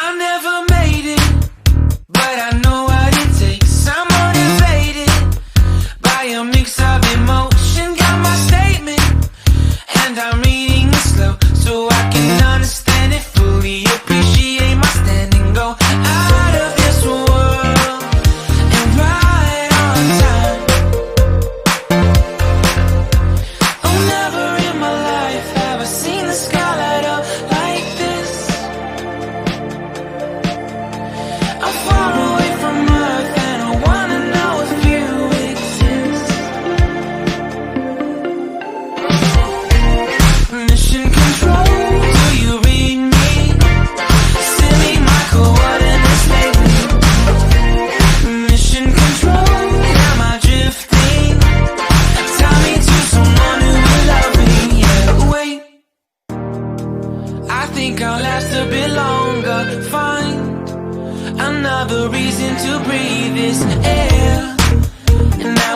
I never made it, but I know what it takes. I'm motivated by a mix of emotion. Got my statement, and I'm reading it slow so I can understand it fully. Appreciate my standing, go out of this world and right on time. Oh, never in my life have I seen the sky light up like this. I'm far away from Earth and I wanna know if you exist. Mission control, do you read me? Send me my coordinates lately. Mission control, am I drifting? Tie me to someone who will love me. Yeah, wait, I think I'll last a bit longer. Find another reason to breathe this air, and now